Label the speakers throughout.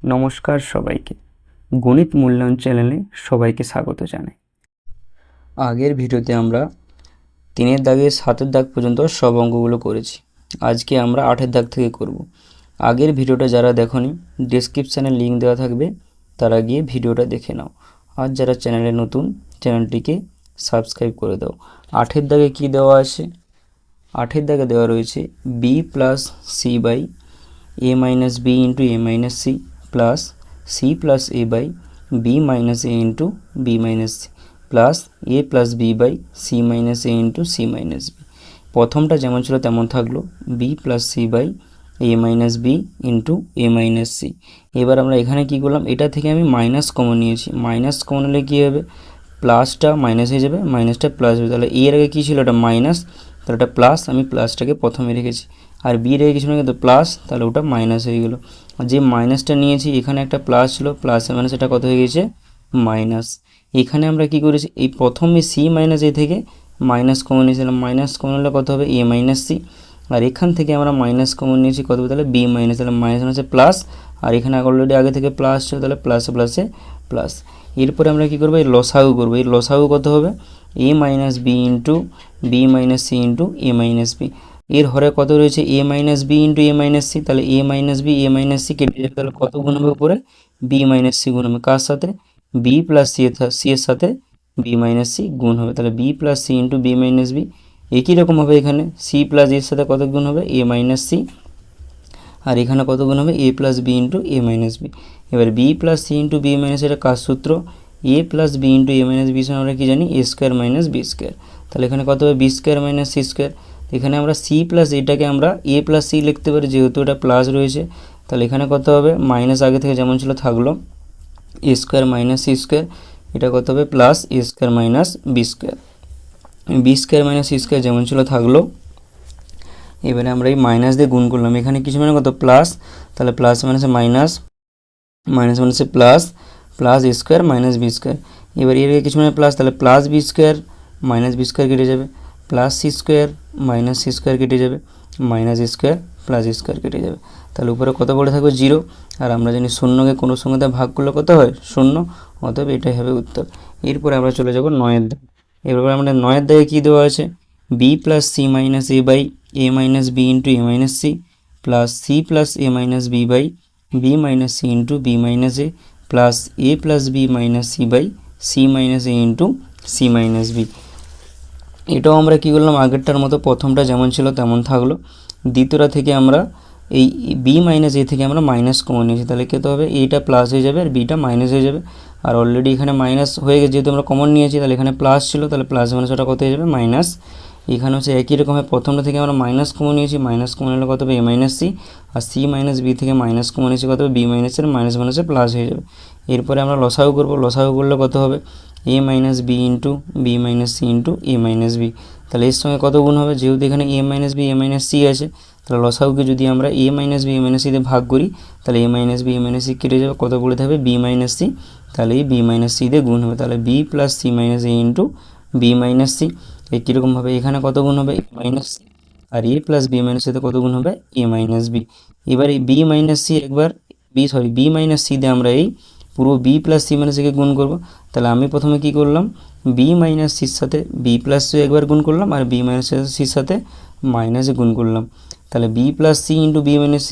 Speaker 1: নমস্কার সবাইকে, গণিত মূল্যায়ন চ্যানেলে সবাইকে স্বাগত জানাই। আগের ভিডিওতে আমরা 3-এর দাগে 7-এর দাগ পর্যন্ত সব অঙ্কগুলো করেছি। আজকে আমরা 8-এর দাগ থেকে করব। আগের ভিডিওটা যারা দেখোনি, ডেসক্রিপশানে লিঙ্ক দেওয়া থাকবে, তারা গিয়ে ভিডিওটা দেখে নাও। আর যারা চ্যানেলে নতুন, চ্যানেলটিকে সাবস্ক্রাইব করে দাও। 8-এর দাগে কী দেওয়া আছে? 8-এর দাগে দেওয়া রয়েছে B plus C by a minus b into a minus c plus c plus a by b minus a into b minus c plus a plus b by c minus a into c minus b। প্রথমটা যেমন ছিল তেমন থাকলো, b plus c by a minus b into a minus c। এবার আমরা এখানে কি করলাম, এটা থেকে আমি মাইনাস কমন নিয়েছি। মাইনাস কমন হলে কী হবে, প্লাসটা মাইনাস হয়ে যাবে, মাইনাসটা প্লাস হবে। তাহলে এর আগে কী ছিল, এটা মাইনাস, তাহলে এটা প্লাস, আমি প্লাসটাকে প্রথমে রেখেছি। আর বি রেখে কিছু না, কিন্তু প্লাস, তাহলে ওটা মাইনাস হয়ে গেলো। আর যে মাইনাসটা নিয়েছি, এখানে একটা প্লাস ছিল, প্লাসে মাইনাস এটা কত হয়ে গেছে, মাইনাস। এখানে আমরা কি করেছি, এই প্রথমে সি মাইনাস এ থেকে মাইনাস কমন নিয়েছিলাম। মাইনাস কমন হলে কত হবে, এ মাইনাস সি। আর এখান থেকে আমরা মাইনাস কমন নিয়েছি কত হবে, তাহলে বি মাইনাস, তাহলে মাইনাস মাইনাসে প্লাস। আর এখানে অলরেডি আগে থেকে প্লাস ছিল, তাহলে প্লাসে প্লাসে প্লাস। এরপরে আমরা কী করবো, এই লসাগু করবো। এই লসাগু কত হবে, A minus B into B minus C into A minus B. এর হরে কত রয়েছে, A minus B into A minus C. তাহলে A minus B, A minus C কেটে যাবে, তাহলে কত গুণ হবে উপরে, বি মাইনাস সি গুণ হবে। কার সাথে, বি প্লাস সি এর সাথে বি মাইনাস সি গুণ হবে। তাহলে B plus C into B minus B. একই রকম হবে এখানে, সি প্লাস এর সাথে কত গুণ হবে, এ মাইনাস সি। আর এখানে কত গুণ হবে, এ plus B into A minus B. এবার B plus C into B minus, এটা কার সূত্র, A plus B into A minus B আমরা কি জানি, A square minus B square. তাহলে এখানে কত হবে, B square minus C square. এখানে আমরা সি প্লাস এটাকে আমরা এ প্লাস সি লিখতে পারি, যেহেতু এটা প্লাস রয়েছে। তাহলে এখানে কত হবে, মাইনাস আগে থেকে যেমন ছিল থাকলো, A square minus C square. এটা কত হবে, প্লাস এ square minus B square. B square minus C square যেমন ছিল থাকলো। এবারে আমরা এই মাইনাস দিয়ে গুণ করলাম, এখানে কিছু মানে কত, প্লাস। তাহলে প্লাস মাইনাসে মাইনাস, মাইনাস মাইনাসে প্লাস, প্লাস এ স্কোয়ার মাইনাস বি স্কোয়ার। এবার এর কিছু মানে প্লাস, তাহলে plus B square minus B square কেটে যাবে, plus C square minus C square কেটে যাবে, মাইনাস স্কোয়ার প্লাস স্কোয়ার কেটে যাবে। তাহলে উপরে কত পড়ে থাকবে, 0। আর আমরা জানি শূন্যকে কোনো সংখ্যাতে ভাগ করলে কত হয়, 0। অতএব এটাই হবে উত্তর। এরপরে আমরা চলে যাব 9-এর দাগ। এরপরে আমাদের 9-এর দাগে কী দেওয়া আছে, B plus C minus A by A minus B into A minus C plus C plus A minus B by B minus C into B minus A plus A plus B minus C by C minus A into C minus B. এটাও আমরা কী করলাম, আগেরটার মতো প্রথমটা যেমন ছিল তেমন থাকলো। দ্বিতীয়টা থেকে আমরা এই বি মাইনাস এ থেকে আমরা মাইনাস কমন নিয়েছি, তাহলে কী হবে, এইটা প্লাস হয়ে যাবে আর বিটা মাইনাস হয়ে যাবে। আর অলরেডি এখানে মাইনাস হয়ে গেছে, যেহেতু আমরা কমন নিয়েছি, তাহলে এখানে প্লাস ছিল, তাহলে প্লাস মাইনাস ওটা কত হয়ে যাবে, মাইনাস। এখানে হচ্ছে একই রকমের, প্রথমটা থেকে আমরা মাইনাস কমন নিয়েছি, মাইনাস কমন হলে কত হবে, A minus C. R C minus B থেকে মাইনাস কমন নিয়েছি, কত হবে, বি মাইনাসের মাইনাস মাইনাসে প্লাস হয়ে যাবে। এরপরে আমরা লসাগু করবো, লসাগু করলে কত হবে, A minus B into B minus C into A minus B. তাহলে এর সঙ্গে কত গুণ হবে, যেহেতু এখানে A minus B A minus C আছে, তাহলে লসাগুকে যদি আমরা A minus B A minus সিতে ভাগ করি, তাহলে A minus B A minus C কেটে যাবে, কত পড়ে থাকবে, বি মাইনাস সি। তাহলে এই বি মাইনাস সি দিয়ে গুণ হবে, তাহলে B plus C minus A into B minus C. এই কীরকমভাবে এখানে কত গুণ হবে, A minus C. R A plus B minus সিতে কত গুণ হবে, এ মাইনাস বি। এবার এই বি মাইনাস সি একবার বি মাইনাস সি দিয়ে আমরা এই পুরো বি প্লাস সি মাইনাস সিকে গুণ করবো। তাহলে আমি প্রথমে কি করলাম, বি মাইনাস সির সাথে বি প্লাস সি একবার গুণ করলাম, আর বি মাইনাস সির সাথে মাইনাসে গুণ করলাম। তাহলে B plus C into B minus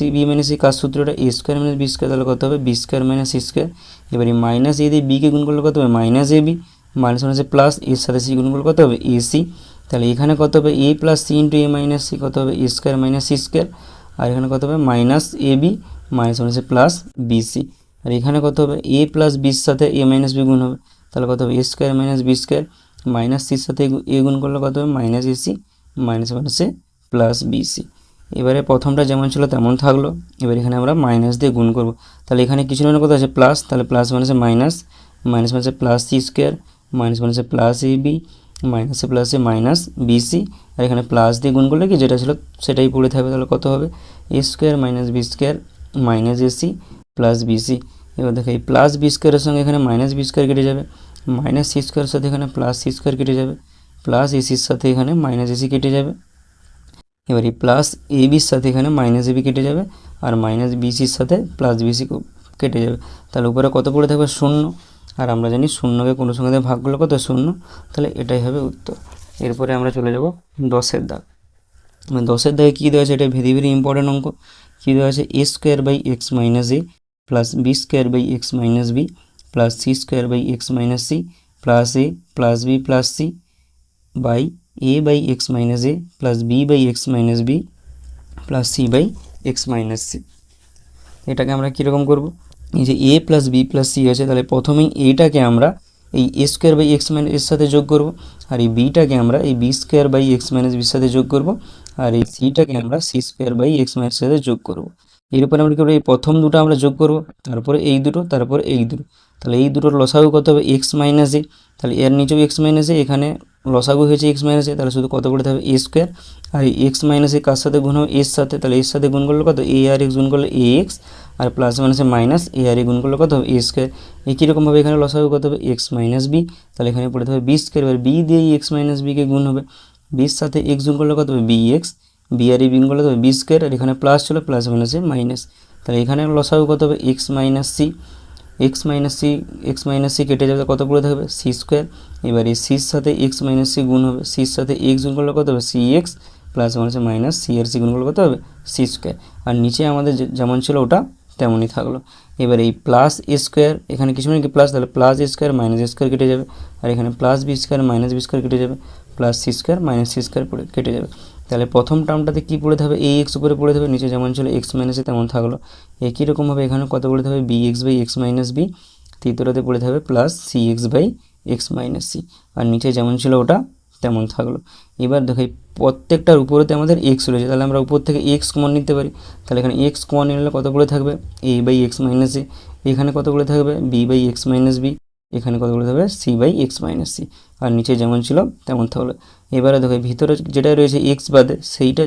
Speaker 1: C কার সূত্রটা, A square minus B square. তাহলে কত হবে, B square minus C square. এবার এই মাইনাস এ দিয়ে বিকে গুণ করলে কত হবে, মাইনাস এ বি, মাইনাস মাইনাসে প্লাস, এর সাথে সি গুণ করলে কত হবে, এ সি। তাহলে এখানে কত হবে, এ plus C into A minus C, কত হবে, এ স্কোয়ার মাইনাস সি স্কোয়ার। আর এখানে কত হবে, মাইনাস এ বি মাইনাস মাইনাসে প্লাস বি সি। আর এখানে কত হবে, এ প্লাস বির সাথে এ মাইনাস বি গুণ হবে, তাহলে কত হবে, এ square minus B square. Minus সির সাথে এ গুণ করলে কত হবে, মাইনাস এ সি মাইনাস মাইনাসে প্লাস বি সি। এবারে প্রথমটা যেমন ছিল তেমন থাকলো। এবার এখানে আমরা মাইনাস দিয়ে গুণ করব, তাহলে এখানে কিছু না কত আছে, প্লাস। তাহলে প্লাস মাইনাসে মাইনাস, মাইনাস মাইনাসে প্লাস সি স্কোয়ার, মাইনাস মাইনাসে প্লাস এ বি, মাইনাসে প্লাসে মাইনাস বি সি। আর এখানে প্লাস দিয়ে গুণ করলে কি যেটা ছিল সেটাই পড়ে থাকবে, তাহলে কত হবে, এ square minus B square minus A C plus B C. এবার দেখো এই প্লাস বি স্কোয়ারের সঙ্গে এখানে মাইনাস বি স্কোয়ার কেটে যাবে, মাইনাস সি স্কোয়ারের সাথে এখানে প্লাস সি স্কোয়ার কেটে যাবে, প্লাস এসির সাথে এখানে মাইনাস এসি কেটে যাবে। এবার এই প্লাস এ বির সাথে এখানে মাইনাস এ বি কেটে যাবে, আর মাইনাস বিসির সাথে প্লাস বিসি কেটে যাবে, তাহলে উপরে কত পড়ে থাকবে 0, আর আমরা জানি 0কে কোনো সংখ্যা দিয়ে ভাগ করলে কত 0, তাহলে এটাই হবে উত্তর। এরপরে আমরা চলে যাব 10-এর দাগ। 10-এর দাগে কী দেওয়া আছে, এটা ভেরি ভেরি ইম্পর্টেন্ট অঙ্ক। কী দেওয়া আছে, a square by X minus A plus B square by X minus B plus C square by X minus C plus A plus B plus C by A by X minus A plus B by X minus B plus C by X minus C. এটাকে আমরা কীরকম করব, এই যে A plus B plus C আছে, তাহলে প্রথমেই এটাকে আমরা এই A square by X minus এর সাথে যোগ করব, আর এই বিটাকে আমরা এই B square by X minus বির সাথে যোগ করব, আর এই সিটাকে আমরা সি স্কোয়ার বাই এক্স মাইনাসের সাথে যোগ করব। এর উপরে আমরা কী করবো, এই প্রথম দুটো আমরা যোগ করব, তারপরে এই দুটো, তারপরে এই দুটো, তাহলে এই দুটোর লসাগু কত হবে এক্স মাইনাস এ, তাহলে এর নিচেও এক্স মাইনাস এ, এখানে লসাগু হয়েছে এক্স মাইনাস এ, তাহলে শুধু কত করতে হবে এ স্কোয়ার, আর এই এক্স মাইনাস এ কার সাথে গুণ হবে এর সাথে, তাহলে এর সাথে গুণ করলে কত এ আর এক্স গুণ করলে এ এক্স, আর প্লাস মাইনাসে মাইনাস এ আর এ গুণ করলে কত হবে এ স্কোয়ার। একই রকমভাবে এখানে লসাগু কত হবে এক্স মাইনাস বি, তাহলে এখানে পড়তে হবে বি স্কোয়ার, এবার বি দিয়ে এক্স মাইনাস বিকে গুণ হবে, বির সাথে এক্স গুণ করলে কত হবে বি এক্স, বি আর এ গুণ করলে কত হবে বি স্কোয়ার, আর এখানে প্লাস ছিল প্লাস মাইনাসে মাইনাস, তাহলে এখানে লসাগু কত হবে X minus C, X minus C কেটে যাবে, কত পড়ে থাকবে সি স্কোয়ার, এবার এই সির সাথে এক্স মাইনাস সি গুণ হবে, সির সাথে এক্স গুণ করলে কত হবে সি এক্স প্লাস মাইনাসে মাইনাস সি আর সি গুণ করলে কত হবে সি স্কোয়ার, আর নিচে আমাদের যেমন ছিল ওটা তেমনই থাকলো। এবার এই প্লাস এ স্কোয়ার, এখানে কিছু নেই কি প্লাস, তাহলে প্লাস এ স্কোয়ার মাইনাস এ স্কোয়ার কেটে যাবে, আর এখানে plus B square minus B square কেটে যাবে, plus C square minus C square কেটে যাবে, তাহলে প্রথম টার্মটাতে কী পড়ে থাকবে এ এক্স উপরে পড়ে থাকবে, নিচে যেমন ছিল এক্স মাইনাসে তেমন থাকলো। একই রকমভাবে এখানে কত পড়ে থাকবে B X by X minus B, তৃতীয়টাতে পড়ে থাকবে plus C X by X minus C, আর নিচে যেমন ছিল ওটা তেমন থাকলো। এবার দেখো এই প্রত্যেকটার উপরেতে আমাদের এক্স রয়েছে, তাহলে আমরা উপর থেকে এক্স কমন নিতে পারি, তাহলে এখানে এক্স কমন নিলে কত পড়ে থাকবে A by X minus A, এখানে কত পড়ে থাকবে B by X minus B, এখানে কত পড়ে থাকবে C by X minus C, আর নিচে যেমন ছিল তেমন থাকলো। এবারে দেখো ভিতরে যেটা রয়েছে এক্স বাদে, সেইটা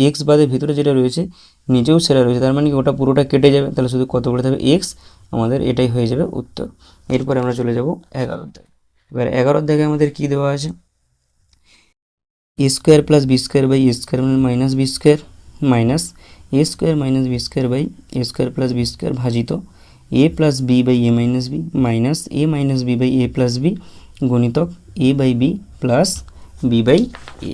Speaker 1: এক্স বাদে ভিতরে যেটা রয়েছে নিচেও সেটা রয়েছে, তার মানে কি ওটা পুরোটা কেটে যাবে, তাহলে শুধু কত পড়ে থাকবে এক্স, আমাদের এটাই হয়ে যাবে উত্তর। এরপরে আমরা চলে যাব 11 দাগে। এবার 11 দাগে আমাদের কী দেওয়া আছে, A square plus B square by A square minus B square minus A square minus B square by A square plus B square ভাজিত A plus B by A minus B minus A minus B by A plus B গণিতক A by B plus B by A.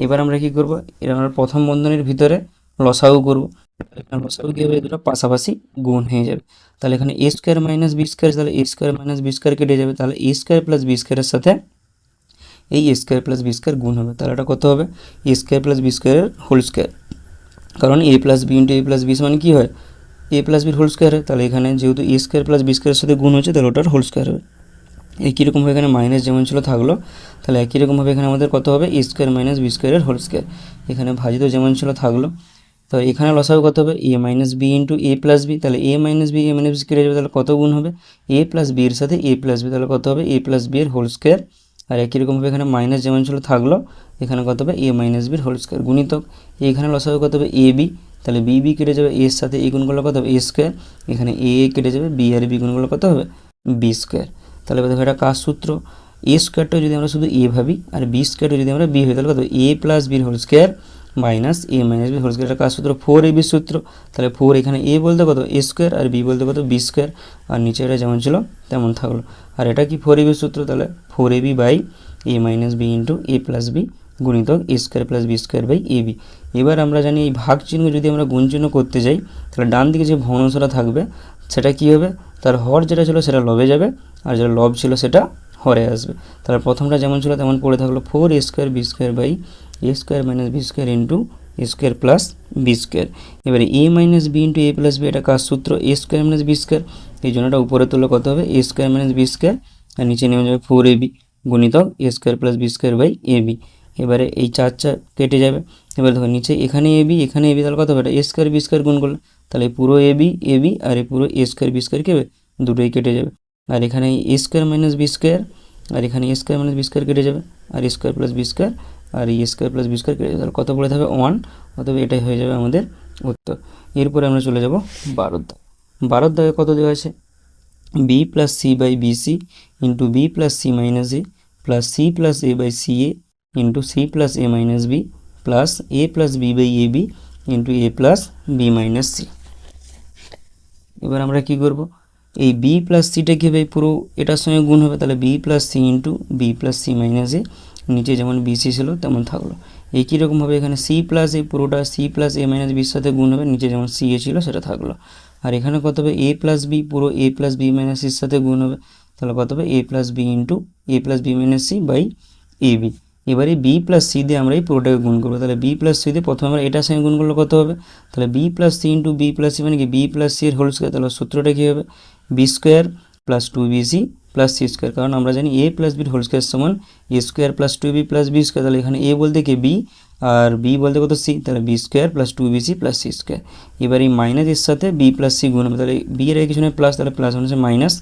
Speaker 1: এবার আমরা কী করবো, এর আমরা প্রথম বন্ধনীর ভিতরে লসাগু করবো, লসাগু কী হবে দুটো পাশাপাশি গুণ হয়ে যাবে, তাহলে এখানে এ স্কোয়ার মাইনাস বি স্কোয়ার, তাহলে এ স্কোয়ার মাইনাস বি স্কোয়ার কেটে যাবে, তাহলে এ স্কোয়ার প্লাস বি স্কোয়ারের সাথে এই A square plus B square গুণ হবে, তাহলে এটা কত হবে এ স্কোয়ার প্লাস বি স্কোয়ারের হোল স্কোয়ার, কারণ এ প্লাস বি ইন্টু এ প্লাস বি মানে কী হয় এ প্লাস বির হোল স্কোয়ার হয়, তাহলে এখানে যেহেতু এ স্কোয়ার প্লাস বি স্কোয়ারের সাথে গুণ হচ্ছে তাহলে ওটার হোল স্কোয়ার হবে। একই রকমভাবে এখানে মাইনাস যেমন ছিল থাকলো, তাহলে একই রকমভাবে এখানে আমাদের কত হবে এ স্কোয়ার মাইনাস বি স্কোয়ারের হোল স্কোয়ার, এখানে ভাজিত যেমন ছিল থাকলো, তো এখানে লসাগু কত হবে A minus B into A plus B, তাহলে এ মাইনাস বি কেটে যাবে, তাহলে কত গুণ হবে এ প্লাস বি এর সাথে এ প্লাস বি, তাহলে কত হবে এ প্লাস বি এর হোল স্কোয়ার, আর একই রকমভাবে এখানে মাইনাস যেমন ছিল থাকলো, এখানে কত হবে এ মাইনাস বির হোল স্কোয়ার গুণিতক এখানে লসাগু কত হবে এ বি, তাহলে বি বি কেটে যাবে এর সাথে এ গুণ করলে কত হবে এ স্কোয়ার, এখানে এ কেটে যাবে বি আর বি গুণ করলে কত হবে বি স্কোয়ার। তাহলে দেখো এটা কার সূত্র, এ স্কোয়ারটা যদি আমরা শুধু এ ভাবি আর বি স্কোয়ারটা যদি আমরা বি ভাবি, তাহলে কত এ প্লাস বির whole square minus A minus B whole square, এটা কার সূত্র 4ab সূত্র, তাহলে 4 এখানে এ বলতে কত এ স্কোয়ার আর বি বলতে কত বি স্কোয়ার, আর নিচে এটা যেমন ছিল তেমন থাকলো, আর এটা কি 4ab সূত্র, তাহলে 4ab by A minus B into A plus b গুণিতক a square plus B square by A b. এবার আমরা জানি এই ভাগ চিহ্ন যদি আমরা গুণ চিহ্ন করতে যাই, তাহলে ডান দিকে যে ভগ্নাংশটা থাকবে সেটা কী হবে, তার হর যেটা ছিল সেটা লবে যাবে, আর যেটা লব ছিল সেটা হরে আসবে, তাহলে প্রথমটা যেমন ছিল তেমন পড়ে থাকলো 4 a square B square by A square minus B square into A square plus B square. এবারে a minus B into A plus b এটা কার সূত্র a square minus B square, এই জন্য এটা উপরে তুললে কত হবে এ স্কোয়ার মাইনাস বি স্কোয়ার, আর নিচে নেমে যাবে 4ab গুণিতক a square plus B square by A b. এবারে এই 4 কেটে যাবে, এবার দেখো নিচে এখানে এবি এখানে এবি, তাহলে কত হবে এটা এ স্কোয়ার বি স্কোয়ার গুণ করলে, তাহলে পুরো এবি এবি আর এই পুরো এ স্কোয়ার বি স্কোয়ার কী হবে দুটোই কেটে যাবে, আর এখানে এ স্কোয়ার মাইনাস বি স্কোয়ার, আর এখানে এ স্কোয়ার মাইনাস বি স্কোয়ার কেটে যাবে, আর এ স্কোয়ার প্লাস বি স্কোয়ার, আর এই স্কোয়ার প্লাস বি স্কোয়ার কেটে যাবে, তাহলে কত পড়ে থাকবে 1, অতএব এটাই হয়ে যাবে আমাদের উত্তর। এরপরে আমরা চলে যাব 12 দাগ। 12 দাগে কত দেওয়া আছে B plus C by BC into B plus C minus A plus C plus A by C A into C plus A minus B plus A plus B by A B into A plus B minus C. এবার আমরা কি করব, এই B plus সিটা কী হবে, পুরো এটার সঙ্গে গুণ হবে, তাহলে B plus C into B plus C minus a, নিচে যেমন বিসি ছিল তেমন থাকলো। একই রকমভাবে এখানে সি প্লাস এ, পুরোটা সি প্লাস এ মাইনাস বির সাথে গুণ হবে, নিচে যেমন সি এ ছিল সেটা থাকলো। আর এখানে কত হবে, এ প্লাস বি, পুরো এ প্লাস বি মাইনাস সির সাথে গুণ হবে, তাহলে কত হবে এ plus B into A plus B minus C by A b. এবারে বি প্লাস সি দিয়ে আমরা এই পুরোটাকে গুণ করবো, তাহলে বি প্লাস সি দিয়ে প্রথমে আমরা এটার সঙ্গে গুণ করলে কত হবে, তাহলে B plus C into B plus c মানে কি বি প্লাস সি এর হোল স্কোয়ার, তাহলে সূত্রটা কী হবে B square plus two B C plus C square, কারণ আমরা জানি এ প্লাস বির হোল স্কোয়ার সমান a square plus two b plus B square, তাহলে এখানে এ বলতে কি বি আর বি বলতে কত সি, তাহলে B square plus two B C plus C square. এবার এই মাইনাস এর সাথে বি প্লাস সি গুণ হবে, তাহলে বি এর কিছু নয় প্লাস, তাহলে প্লাস মানে মাইনাস,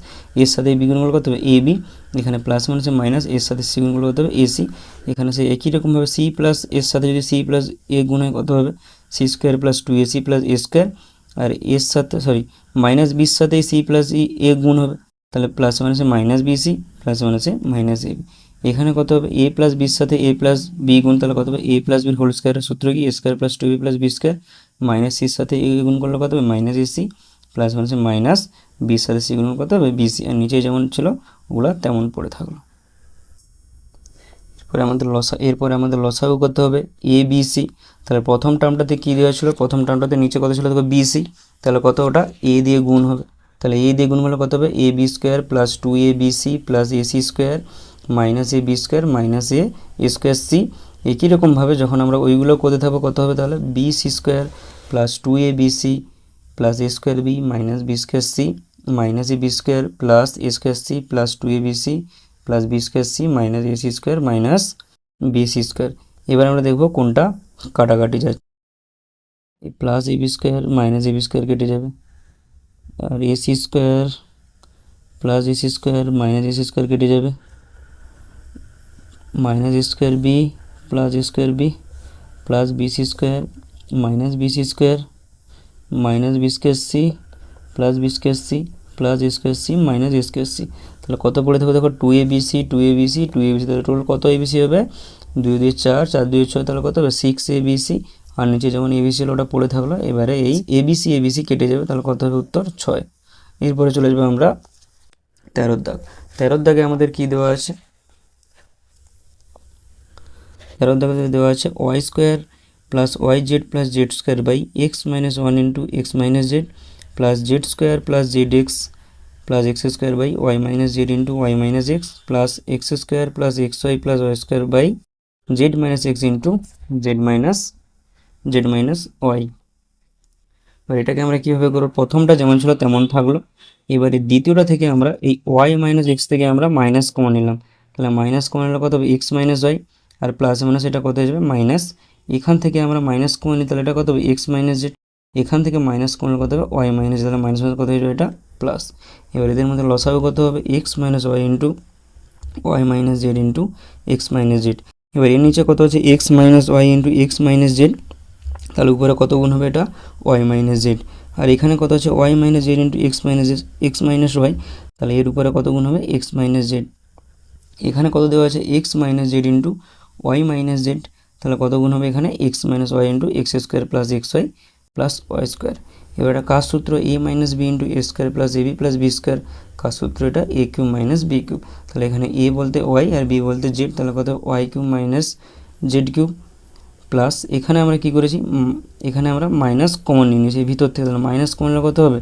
Speaker 1: এর সাথে বি গুণ করতে হবে এ বি, এখানে প্লাস মানে মাইনাস, এর সাথে সি গুণ করতে হবে এ সি, এখানে সে একই রকমভাবে সি প্লাস এর সাথে যদি সি প্লাস এ গুণ হয় কত হবে c square plus two a C plus A square, আর এর সাথে মাইনাস বির সাথে সি প্লাস এ গুণ হবে, তাহলে প্লাস মানে মাইনাস বিসি প্লাস মানে মাইনাস এ বি। এখানে কত হবে এ প্লাস বির সাথে এ প্লাস বি গুণ, তাহলে কত হবে এ প্লাস বির হোল স্কোয়ারের সূত্র কি a square plus two b plus B square, minus সির সাথে এ গুণ করলে কত হবে মাইনাস এসি প্লাস মানে মাইনাস বির সাথে সি গুণ কত হবে বিসি, আর নিচে যেমন ছিল ওগুলো তেমন পড়ে থাকলো। এরপরে আমাদের লসাগু করতে হবে এ বি সি, তাহলে প্রথম টার্মটাতে কী দেওয়া ছিল, প্রথম টার্মটাতে নিচে কত ছিল দেখো বিসি, তাহলে কত ওটা এ দিয়ে গুণ হবে, তাহলে এ দিয়ে গুণ হলে কত হবে a b square plus two a b C plus a c square minus a b square minus A square c. একই রকমভাবে যখন আমরা ওইগুলো করতে থাকবো কত হবে, তাহলে b c square plus two a b C plus A square b minus B square c minus a b square plus A square c plus two a b C plus B square c minus A c square minus b c square. এবার আমরা দেখব কোনটা কাটাকাটি যাচ্ছে, plus A b square minus a b square কেটে যাবে, আর a c square plus a c square minus A c square কেটে যাবে, minus square b plus square b plus B c square minus b c square minus B square c plus B square c plus এ square c minus এ square c. তাহলে কত পড়ে থাকবে দেখো two a b c two a b c two a b c, তাহলে total কত a b C হবে দুই দুই চার চার দুই ছয়, তাহলে কত হবে সিক্স এ বি সি, আর নিচে যেমন এ বি সি ওটা পড়ে থাকলো। এবারে এই এ বি সি কেটে যাবে, তাহলে কত হবে উত্তর 6। এরপরে চলে যাবে আমরা 13 দাগ। 13 দাগে আমাদের কি দেওয়া আছে, 13 দাগে দেওয়া আছে Y square plus Y Z plus Z square by X minus one into X minus Z plus Z square plus Z X plus X square by Y minus Z into Y minus X plus X square plus X Y plus Y square by Z minus x into Z minus Y. এবার এটাকে আমরা কীভাবে করবো, প্রথমটা যেমন ছিল তেমন থাকলো, এবারে দ্বিতীয়টা থেকে আমরা এই ওয়াই মাইনাস এক্স থেকে আমরা মাইনাস কমন নিলাম, তাহলে মাইনাস কমন নিলে কত হবে এক্স মাইনাস ওয়াই, আর প্লাস মাইনাস এটা কত হয়ে যাবে মাইনাস, এখান থেকে আমরা মাইনাস কমন নিই তাহলে এটা কত হবে এক্স মাইনাস জেড, এখান থেকে মাইনাস কমন কত হবে ওয়াই মাইনাস, তাহলে মাইনাস মাইনাস কত হয়ে যাবে এটা প্লাস। এবার এদের মধ্যে লসাগু কত হবে X minus Y into Y minus Z into X minus Z. এবার এর নিচে কত হচ্ছে X minus Y into X minus Z, তাহলে উপরে কত গুণ হবে এটা ওয়াই মাইনাস জেড, আর এখানে কত হচ্ছে Y minus Z into X minus Y, তাহলে এর উপরে কত গুণ হবে এক্স মাইনাস জেড। এখানে কত দেওয়া আছে X minus Z into Y minus Z, তাহলে কত গুণ হবে এখানে X minus Y into X square plus X Y plus Y square. এবার এটা কার সূত্র A minus B into A square plus A B plus B square, কার সূত্র এটা A cube minus B cube, তাহলে এখানে এ বলতে ওয়াই আর বি বলতে জেড, তাহলে কত Y cube minus Z cube plus এখানে আমরা কি করেছি এখানে আমরা মাইনাস কমন নিয়ে নিয়েছি ভিতর থেকে, তাহলে মাইনাস কমন নিলে কত হবে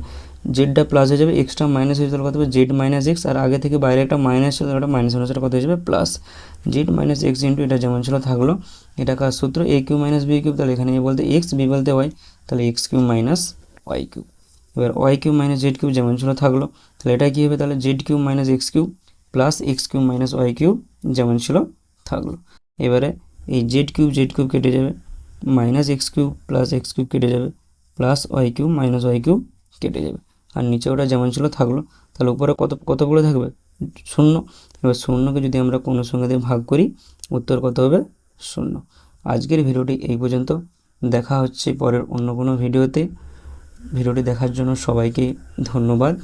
Speaker 1: জেডটা প্লাস হয়ে যাবে এক্সট্রা মাইনাস হয়ে যাবে, কত হবে জেড মাইনাস এক্স, আর আগে থেকে বাইরে একটা মাইনাস ছিল ওটা মাইনাস হলে সেটা কত হয়ে যাবে plus z minus x into এটা যেমন ছিল থাকলো, এটা কার সূত্র a cube minus B cube, তাহলে এখানে এ বলতে এক্স বি বলতে ওয়াই, তাহলে x cube minus Y cube. এবার y cube minus Z cube যেমন ছিল থাকলো, তাহলে এটা কী হবে তাহলে z cube minus x cube plus x cube minus Y cube যেমন ছিল থাকলো। এবারে এই জেড কিউব কেটে যাবে, minus x cube plus x cube কেটে যাবে plus Y cube minus Y cube কেটে যাবে, আর নিচে ওটা যেমন ছিল থাকলো, তাহলে উপরে কত পড়ে থাকবে শূন্য। এবার শূন্যকে যদি আমরা কোনো সংখ্যা দিয়ে ভাগ করি উত্তর কত হবে 0। আজকের ভিডিওটি এই পর্যন্ত, দেখা হচ্ছে পরের অন্য কোনো ভিডিওতে। ভিডিওটি দেখার জন্য সবাইকে ধন্যবাদ।